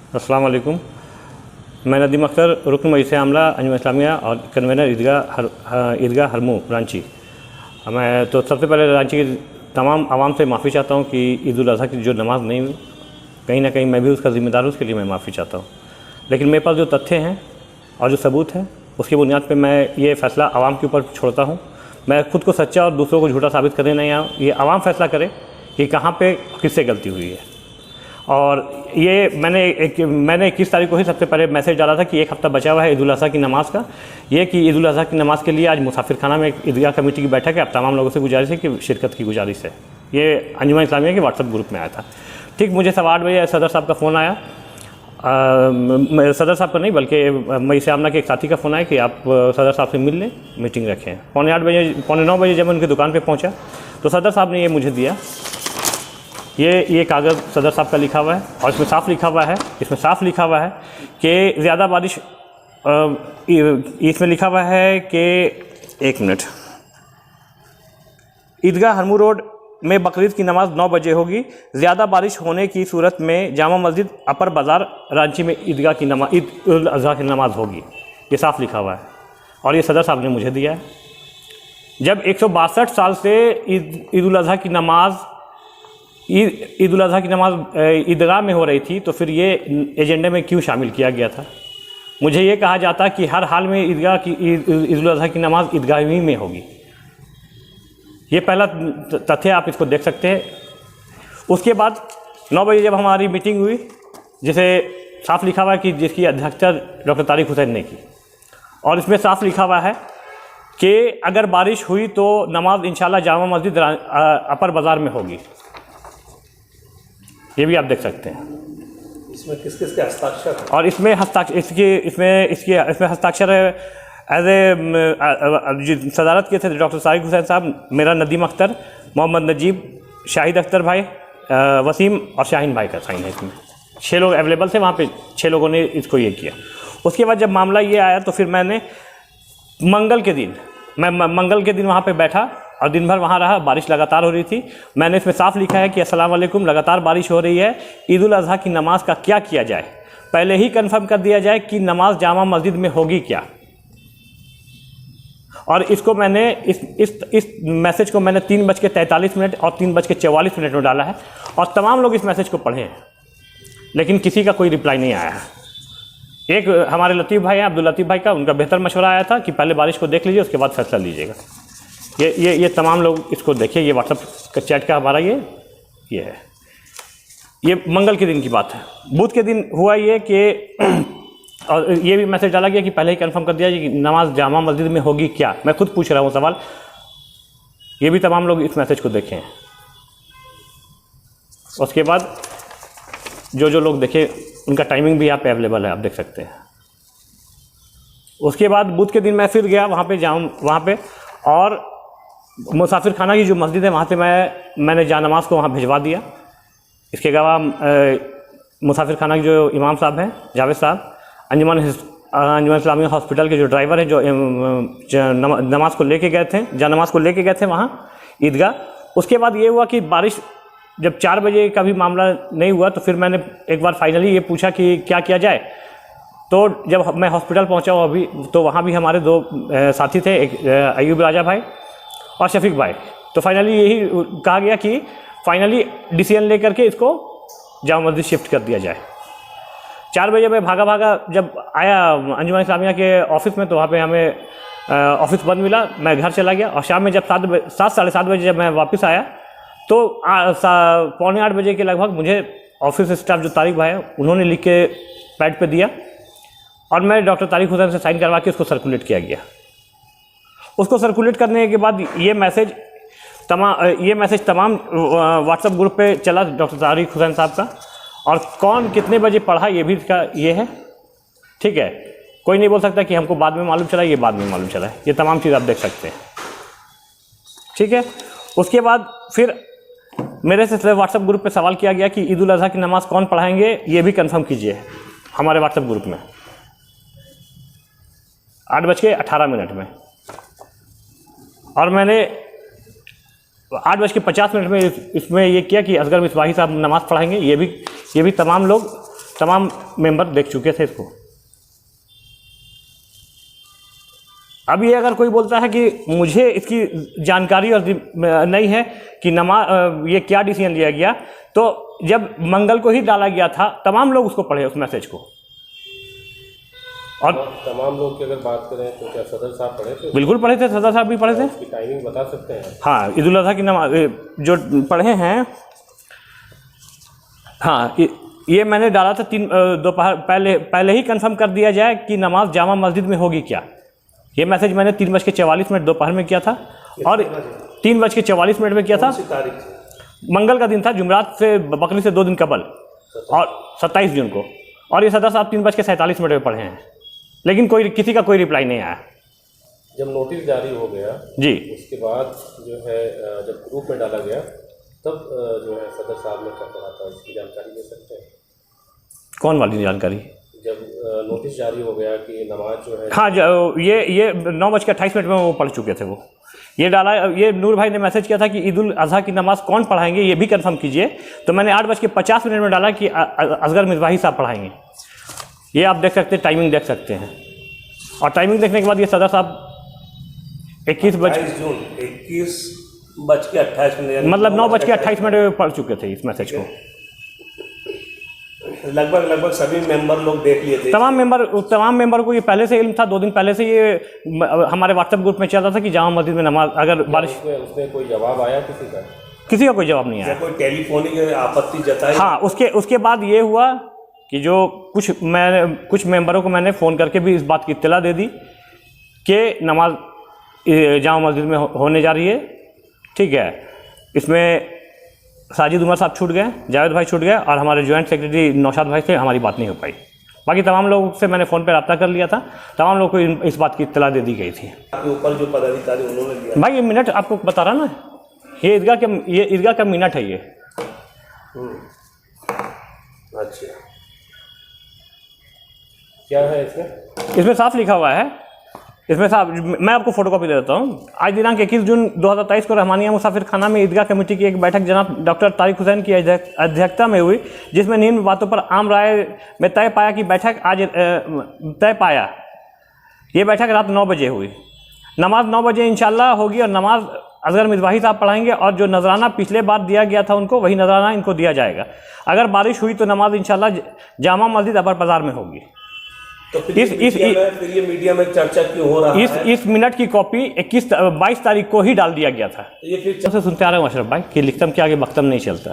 अस्सलाम वालेकुम। मैं नदीम अख्तर, रुकन मजलिस आमला अंजुमन इस्लामिया और कन्वेनर ईदगाह हरमू रांची। मैं तो सबसे पहले रांची की तमाम आवाम से माफ़ी चाहता हूँ कि ईद उल अज़हा की जो नमाज़ नहीं हुई, कहीं ना कहीं मैं भी उसका ज़िम्मेदार हूँ, उसके लिए मैं माफ़ी चाहता हूँ। लेकिन मेरे पास जो तथ्य हैं और जो सबूत हैं, उसकी बुनियाद पर मैं ये फ़ैसला आवाम के ऊपर छोड़ता हूँ। मैं खुद को सच्चा और दूसरों को झूठा साबित करने नहीं आया। ये आवाम फ़ैसला करे कि कहाँ पे किससे गलती हुई है। और ये मैंने 21 तारीख को ही सबसे पहले मैसेज डाला था कि एक हफ़्ता बचा हुआ है ईद उल अज़हा की नमाज़ का। ये कि ईद उल अज़हा की नमाज़ के लिए आज मुसाफिर खाना में एक ईदगाह कमेटी की बैठक है। अब तमाम लोगों से गुजारिश है कि शिरकत की गुजारिश है। ये अंजुमन इस्लामिया के व्हाट्सएप ग्रुप में आया था। ठीक मुझे 8:15 बजे सदर साहब का फ़ोन आया। सदर साहब का नहीं बल्कि मजलिस आमला के एक साथी का फ़ोन आया कि आप सदर साहब से मिल लें, मीटिंग रखें। 8:45 बजे जब मैं उनकी दुकान पर पहुँचा तो सदर साहब ने ये मुझे दिया। ये कागज़ सदर साहब का लिखा हुआ है और इसमें साफ़ लिखा हुआ है कि ज़्यादा बारिश, इसमें लिखा हुआ है कि 1 मिनट, ईदगाह हरमू रोड में बकरीद की नमाज़ 9 बजे होगी। ज़्यादा बारिश होने की सूरत में जामा मस्जिद अपर बाज़ार रांची में ईद उल अज़हा की नमाज़ होगी। ये साफ़ लिखा हुआ है और ये सदर साहब ने मुझे दिया है। जब 162 साल से ईद उल अज़हा की नमाज़ ईदगाह में हो रही थी, तो फिर ये एजेंडे में क्यों शामिल किया गया था? मुझे ये कहा जाता कि हर हाल में ईद उल अज़हा की नमाज़ ईदगाह ही में होगी। ये पहला तथ्य, आप इसको देख सकते हैं। उसके बाद 9 बजे जब हमारी मीटिंग हुई, जिसे साफ लिखा हुआ है कि जिसकी अध्यक्षता डॉक्टर तारिक हुसैन ने की, और इसमें साफ लिखा हुआ है कि अगर बारिश हुई तो नमाज इंशाल्लाह जामा मस्जिद अपर बाज़ार में होगी। ये भी आप देख सकते हैं। इसमें किस किस के हस्ताक्षर हैं? और इसमें हस्ताक्षर है एज ए सदारत के थे डॉक्टर तारिक हुसैन साहब, मेरा नदीम अख्तर, मोहम्मद नजीब, शाहिद अख्तर भाई, वसीम और शाहीन भाई का साइन है। इसमें 6 लोग अवेलेबल थे, वहाँ पे 6 लोगों ने इसको ये किया। उसके बाद जब मामला ये आया तो फिर मैंने मंगल के दिन वहाँ पे बैठा और दिन भर वहाँ रहा। बारिश लगातार हो रही थी। मैंने इसमें साफ लिखा है कि अस्सलाम वालेकुम, लगातार बारिश हो रही है, ईद उल अज़हा की नमाज का क्या किया जाए? पहले ही कंफर्म कर दिया जाए कि नमाज जामा मस्जिद में होगी क्या। और इसको मैंने इस मैसेज को मैंने 3:43 और 3:44 में डाला है और तमाम लोग इस मैसेज को पढ़े हैं, लेकिन किसी का कोई रिप्लाई नहीं आया है। एक हमारे लतीफ़ भाई हैं, अब्दुल लतीफ़ भाई का, उनका बेहतर मशवरा आया था कि पहले बारिश को देख लीजिए, उसके बाद फैसला लीजिएगा। ये तमाम लोग इसको देखिए। ये व्हाट्सएप का चैट का हमारा ये है। ये मंगल के दिन की बात है। बुध के दिन हुआ ये कि और ये भी मैसेज डाला गया कि पहले ही कंफर्म कर दिया कि नमाज जामा मस्जिद में होगी क्या। मैं खुद पूछ रहा हूँ सवाल, ये भी तमाम लोग इस मैसेज को देखें। उसके बाद जो लोग देखे उनका टाइमिंग भी यहाँ पे अवेलेबल है, आप देख सकते हैं। उसके बाद बुध के दिन मैं फिर गया वहाँ पे और मुसाफिर खाना की जो मस्जिद है वहाँ से मैंने जानमाज़ को वहाँ भिजवा दिया। इसके अलावा मुसाफिर खाना के जो इमाम साहब हैं, जावेद साहब, अंजुमन इस्लामिया हॉस्पिटल के जो ड्राइवर हैं, जो नमाज़ को लेके गए थे, जानमाज़ को लेके गए थे वहाँ ईदगाह। उसके बाद ये हुआ कि बारिश जब 4 बजे का भी मामला नहीं हुआ तो फिर मैंने एक बार फाइनली ये पूछा कि क्या किया जाए। तो जब मैं हॉस्पिटल पहुँचा अभी, तो वहाँ भी हमारे 2 साथी थे, एक अयूब राजा भाई और शफीक भाई। तो फाइनली यही कहा गया कि फाइनली डिसीजन लेकर के इसको जामा मस्जिद शिफ्ट कर दिया जाए। 4 बजे मैं भागा जब आया अंजुमन इस्लामिया के ऑफिस में, तो वहाँ पे हमें ऑफिस बंद मिला। मैं घर चला गया और शाम में जब 7 साढ़े 7 बजे जब मैं वापस आया तो 7:45 बजे के लगभग मुझे ऑफिस स्टाफ जो तारिक भाई है उन्होंने लिख के पैड पे दिया और मैं डॉक्टर तारिक हुसैन से साइन करवा के उसको सर्कुलेट किया गया। उसको सर्कुलेट करने के बाद ये मैसेज तमाम व्हाट्सएप ग्रुप पे चला डॉक्टर तारिक हुसैन साहब का, और कौन कितने बजे पढ़ा ये भी इसका ये है। ठीक है, कोई नहीं बोल सकता कि हमको बाद में मालूम चला, ये बाद में मालूम चला है। ये तमाम चीज़ आप देख सकते हैं। ठीक है, उसके बाद फिर मेरे से व्हाट्सएप ग्रुप पे सवाल किया गया कि ईद उल अज़हा की नमाज कौन पढ़ाएंगे, ये भी कंफर्म कीजिए हमारे व्हाट्सएप ग्रुप में। 8:18 में और मैंने 8:50 में इसमें ये किया कि असगर मिसबाही साहब नमाज़ पढ़ाएंगे। ये भी तमाम लोग तमाम मेंबर देख चुके थे इसको। अब ये अगर कोई बोलता है कि मुझे इसकी जानकारी और नहीं है कि ये क्या डिसीजन लिया गया, तो जब मंगल को ही डाला गया था तमाम लोग उसको पढ़े उस मैसेज को। और तमाम लोग की अगर बात करें तो क्या सदर साहब पढ़े थे? बिल्कुल पढ़े थे, सदर साहब भी पढ़े थे। उसकी टाइमिंग बता सकते हैं? हाँ, ईद उल अज़हा की नमाज जो पढ़े हैं, हाँ ये मैंने डाला था दोपहर पहले ही कंफर्म कर दिया जाए कि नमाज जामा मस्जिद में होगी क्या। ये मैसेज मैंने 3:44 दोपहर में किया था और 3:44 में किया था। मंगल का दिन था, जुमरात से बकरीद से 2 दिन कबल, और 27 जून को। और ये सदर साहब 3:47 में पढ़े हैं, लेकिन किसी का कोई रिप्लाई नहीं आया। जब नोटिस जारी हो गया जी, उसके बाद जो है जब ग्रुप में डाला गया तब जो है सदर साहब ने क्या पढ़ा था, इसकी जानकारी दे सकते हैं? कौन वाली जानकारी? जब नोटिस जारी हो गया कि नमाज जो है, हाँ, ये 9:28 में वो पढ़ चुके थे। वो ये डाला, ये नूर भाई ने मैसेज किया था कि ईद उल अज़हा की नमाज कौन पढ़ाएंगे ये भी कंफर्म कीजिए। तो मैंने 8:50 में डाला कि असगर मिसबाही साहब पढ़ाएंगे। ये आप देख सकते हैं, टाइमिंग देख सकते हैं। और टाइमिंग देखने के बाद ये सदर साहब 21:28 मतलब 9:28 में पढ़ चुके थे इस मैसेज को। लगभग सभी मेंबर लोग देख लिए थे। तमाम मेंबर को ये पहले से इल्म था। 2 दिन पहले से ये हमारे व्हाट्सएप ग्रुप में चल रहा था कि जामा मस्जिद में नमाज अगर बारिश। उसमें कोई जवाब आया किसी का कोई जवाब नहीं आया। कोई टेलीफोनिक आपत्ति जताई? हाँ, उसके बाद ये हुआ कि जो कुछ मेंबरों को मैंने फ़ोन करके भी इस बात की इत्तला दे दी कि नमाज जामा मस्जिद में होने जा रही है। ठीक है, इसमें साजिद उमर साहब छूट गए, जावेद भाई छूट गए, और हमारे जॉइंट सेक्रेटरी नौशाद भाई से हमारी बात नहीं हो पाई। बाकी तमाम लोगों से मैंने फ़ोन पे रब्ता कर लिया था, तमाम लोगों को इस बात की इत्तला दे दी गई थी। आपके ऊपर जो पदाधिकारी उन्होंने दिया भाई, ये मिनट आपको बता रहा ना, ये ईदगाह का मिनट है ये। अच्छा, क्या है इसमें साफ लिखा हुआ है। इसमें साहब, मैं आपको फोटोकॉपी दे देता हूँ। आज दिनांक 21 जून 2023 को रहमानिया मुसाफिर खाना में ईदगाह कमेटी की एक बैठक जनाब डॉक्टर तारिक हुसैन की अध्यक्षता में हुई, जिसमें निम्न बातों पर आम राय में तय पाया कि ये बैठक रात 9 बजे हुई। नमाज 9 बजे इंशाल्लाह होगी और नमाज असगर मिसबाही साहब पढ़ाएंगे, और जो नजराना पिछले बार दिया गया था उनको, वही नजराना इनको दिया जाएगा। अगर बारिश हुई तो नमाज इंशाल्लाह जामा मस्जिद अबर बाजार में होगी। तो फिर ये मीडिया में चर्चा क्यों हो रहा है? इस मिनट की कॉपी 22 तारीख को ही डाल दिया गया था। ये फिर से सुनते आ रहे हैं अशरफ भाई कि लिखतम के आगे बख्तम नहीं चलता।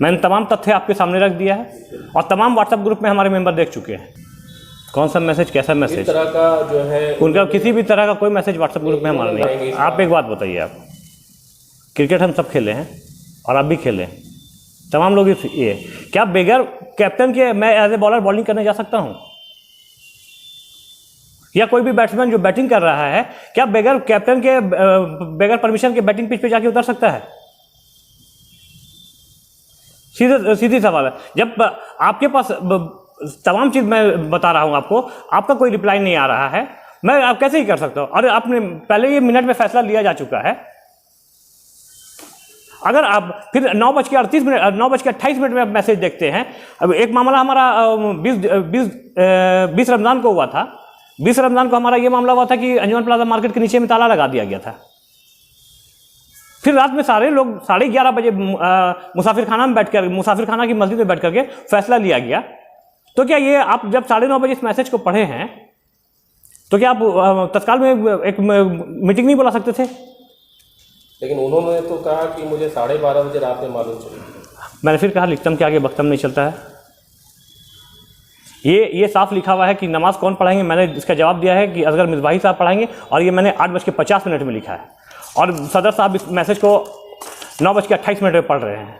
मैंने तमाम तथ्य आपके सामने रख दिया है, और तमाम व्हाट्सएप ग्रुप में हमारे मेंबर देख चुके हैं कौन सा मैसेज, कैसा मैसेज। इस तरह का जो है उनका किसी भी तरह का कोई मैसेज व्हाट्सएप ग्रुप में हमारा नहीं। आप एक बात बताइए, आप क्रिकेट हम सब खेले हैं और आप भी खेले हैं, तमाम लोग ये क्या बगैर कैप्टन के मैं एज ए बॉलर बॉलिंग करने जा सकता हूँ? या कोई भी बैट्समैन जो बैटिंग कर रहा है, क्या बगैर कैप्टन के बगैर परमिशन के बैटिंग पिच पे जाके उतर सकता है? सीधी सवाल है। जब आपके पास तमाम चीज़ मैं बता रहा हूं आपको, आपका कोई रिप्लाई नहीं आ रहा है, मैं आप कैसे ही कर सकता हूं? और आपने पहले ये मिनट में फैसला लिया जा चुका है। अगर आप फिर 9:28 में आप मैसेज देखते हैं। अब एक मामला हमारा 20 रमज़ान को हुआ था। 20 रमज़ान को हमारा ये मामला हुआ था कि अंजुमन प्लाजा मार्केट के नीचे में ताला लगा दिया गया था। फिर रात में सारे लोग 11:30 बजे मुसाफिर खाना की मस्जिद में बैठ करके फैसला लिया गया। तो क्या ये आप जब 9:30 बजे इस मैसेज को पढ़े हैं, तो क्या आप तत्काल में एक मीटिंग नहीं बुला सकते थे? लेकिन उन्होंने तो कहा कि मुझे 12:30 बजे रात में मालूम चली। मैंने फिर कहा लिखतम के आगे बख्तम नहीं चलता है। ये साफ लिखा हुआ है कि नमाज कौन पढ़ाएंगे। मैंने इसका जवाब दिया है कि असगर मिसबाही साहब पढ़ाएंगे, और ये मैंने 8:50 में लिखा है, और सदर साहब इस मैसेज को 9:28 में पढ़ रहे हैं।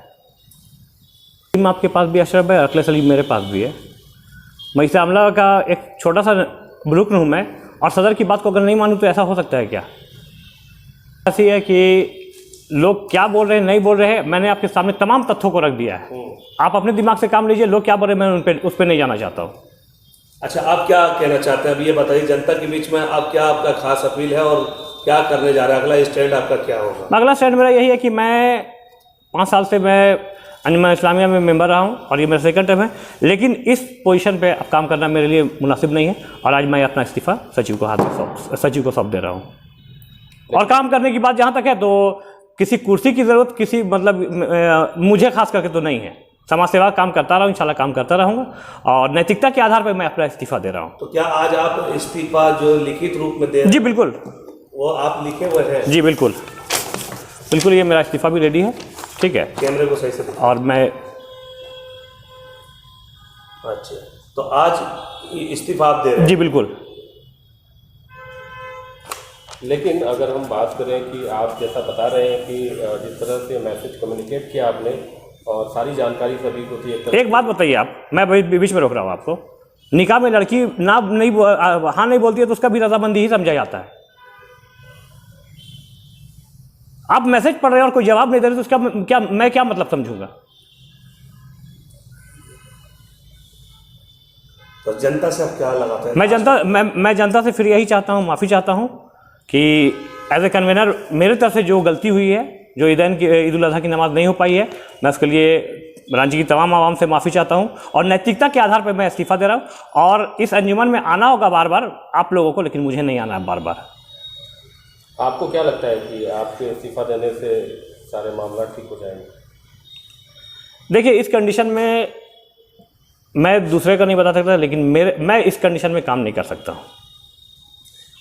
आपके पास भी अशरफ है, अखिल सलीम मेरे पास भी है। मैं इस मामला का एक छोटा सा रुकन हूँ मैं, और सदर की बात को अगर नहीं मानूँ तो ऐसा हो सकता है क्या? ऐसी है कि लोग क्या बोल रहे हैं, नहीं बोल रहे हैं, मैंने आपके सामने तमाम तथ्यों को रख दिया है। आप अपने दिमाग से काम लीजिए, लोग क्या बोल रहे हैं मैं उस पर नहीं जाना चाहता हूँ। अच्छा, आप क्या कहना चाहते हैं अभी ये बताइए जनता के बीच में? आप क्या, आपका खास अपील है और क्या करने जा रहे हैं? अगला स्टैंड आपका क्या होगा? अगला स्टैंड मेरा यही है कि मैं 5 साल से मैं अंजुमन इस्लामिया में मेंबर रहा हूँ और ये मेरा सेकंड टर्म है, लेकिन इस पोजीशन पे अब काम करना मेरे लिए मुनासिब नहीं है और आज मैं अपना इस्तीफ़ा सचिव को सौंप दे रहा हूँ। और काम करने की बात जहाँ तक है तो किसी कुर्सी की ज़रूरत किसी मतलब मुझे खास करके तो नहीं है। समाज सेवा काम करता रहूँ, इंशाल्लाह काम करता रहूँगा और नैतिकता के आधार पर मैं अपना इस्तीफ़ा दे रहा हूँ। तो क्या आज आप इस्तीफा जो लिखित रूप में दे रहे जी हैं, बिल्कुल, वो आप लिखे हुए हैं? जी बिल्कुल बिल्कुल, ये मेरा इस्तीफ़ा भी रेडी है, ठीक है। कैमरे को सही से दिखाओ। और मैं अच्छा, तो आज इस्तीफा आप दे रहे हैं? जी बिल्कुल। लेकिन अगर हम बात करें कि आप जैसा बता रहे हैं कि जिस तरह से मैसेज कम्युनिकेट किया आपने और सारी जानकारी सभी को थी, एक बात बताइए आप, मैं बीच में रोक रहा हूँ आपको, निकाह में लड़की हाँ नहीं बोलती है तो उसका भी रजामंदी ही समझा जाता है। आप मैसेज पढ़ रहे हैं और कोई जवाब नहीं दे रहे तो उसका मैं क्या मतलब समझूंगा? तो जनता से आप क्या लगाते हैं? मैं जनता से फिर यही चाहता हूँ, माफ़ी चाहता हूँ कि एज ए कन्वेनर मेरे तरफ से जो गलती हुई है, जो ईद उल अज़हा की नमाज़ नहीं हो पाई है, मैं उसके लिए रांची की तमाम आवाम से माफ़ी चाहता हूँ और नैतिकता के आधार पर मैं इस्तीफ़ा दे रहा हूँ। और इस अंजुमन में आना होगा बार बार आप लोगों को, लेकिन मुझे नहीं आना बार बार। आपको क्या लगता है कि आपके इस्तीफ़ा देने से सारे मामला ठीक हो जाएंगे? देखिए, इस कंडीशन में मैं दूसरे का नहीं बता सकता, लेकिन मैं इस कंडीशन में काम नहीं कर सकता हूँ।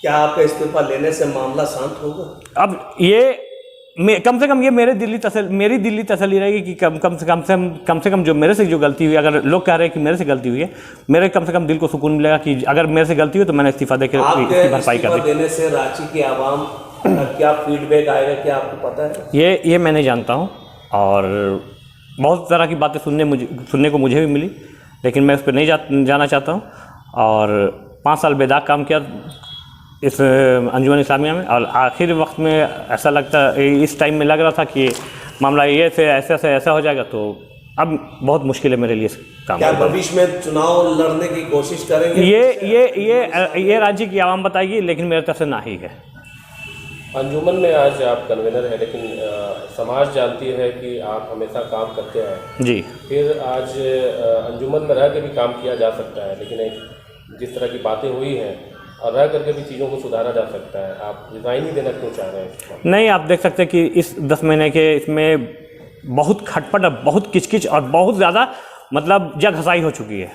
क्या आपका इस्तीफा लेने से मामला शांत होगा? अब ये कम से कम ये मेरी दिल्ली तसल्ली रहेगी कि कम से कम जो मेरे से जो गलती हुई, अगर लोग कह रहे हैं कि मेरे से गलती हुई है, मेरे कम से कम दिल को सुकून मिलेगा कि अगर मेरे से गलती हुई तो मैंने इस्तीफा देकर इसकी भरपाई कर दी। देने से रांची की आवाम का क्या फीडबैक आएगा, क्या आपको पता है? ये मैं नहीं जानता हूँ और बहुत तरह की बातें सुनने को मुझे भी मिली, लेकिन मैं उस पर नहीं जाना चाहता हूँ। और 5 साल बेदाग काम किया इस अंजुमन इस्लामिया में और आखिर वक्त में ऐसा लगता, इस टाइम में लग रहा था कि मामला ये से ऐसा हो जाएगा, तो अब बहुत मुश्किल है मेरे लिए इस काम। क्या भविष्य में चुनाव लड़ने की कोशिश करेंगे? ये राज्य की आवाम बताएगी, लेकिन मेरे तरफ से ना ही है। अंजुमन में आज आप कन्वेनर हैं, लेकिन समाज जानती है कि आप हमेशा काम करते हैं जी। फिर आज अंजुमन में रह के भी काम किया जा सकता है, लेकिन जिस तरह की बातें हुई हैं और रह करके भी चीज़ों को सुधारा जा सकता है, आप रिज़ाइन ही देना क्यों चाह रहे हैं? नहीं, आप देख सकते हैं कि इस 10 महीने के इसमें बहुत खटपट, बहुत किचकिच और बहुत ज़्यादा मतलब जग घसाई हो चुकी है।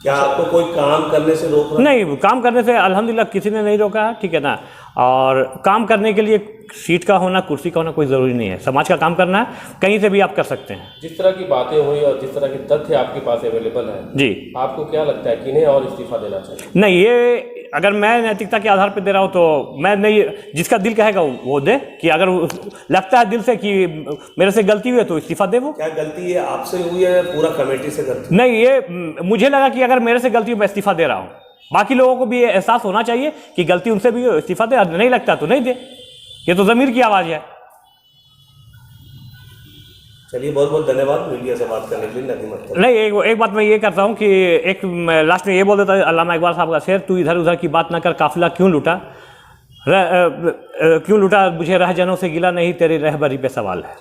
क्या आपको कोई काम करने से रोक रहा है? नहीं, काम करने से अल्हम्दुलिल्लाह किसी ने नहीं रोका, ठीक है ना। और काम करने के लिए सीट का होना, कुर्सी का होना कोई ज़रूरी नहीं है। समाज का काम करना है, कहीं से भी आप कर सकते हैं। जिस तरह की बातें हुई और जिस तरह के तथ्य आपके पास अवेलेबल हैं जी, आपको क्या लगता है किन्हें और इस्तीफा देना चाहिए? नहीं, ये अगर मैं नैतिकता के आधार पर दे रहा हूँ तो मैं नहीं, जिसका दिल कहेगा वो दे, कि अगर लगता है दिल से कि मेरे से गलती हुई है तो इस्तीफा दे। वो क्या गलती है आपसे हुई है, पूरा कमेटी से गलती? नहीं, ये मुझे लगा कि अगर मेरे से गलती हुई मैं इस्तीफा दे रहा हूँ। बाकी लोगों को भी ये एहसास होना चाहिए कि गलती उनसे भी हो, इस्तीफा दे, नहीं लगता तो नहीं दे। ये तो ज़मीर की आवाज़ है। चलिए, बहुत बहुत धन्यवाद मीडिया से बात करने के लिए। नहीं, एक बात मैं ये करता हूँ कि एक लास्ट में ये बोल देता है अल्लामा इकबाल साहब का शेर, तू इधर उधर की बात ना कर, काफिला क्यों लूटा, मुझे रह जनों से गिला नहीं, तेरी रहबरी पे सवाल है।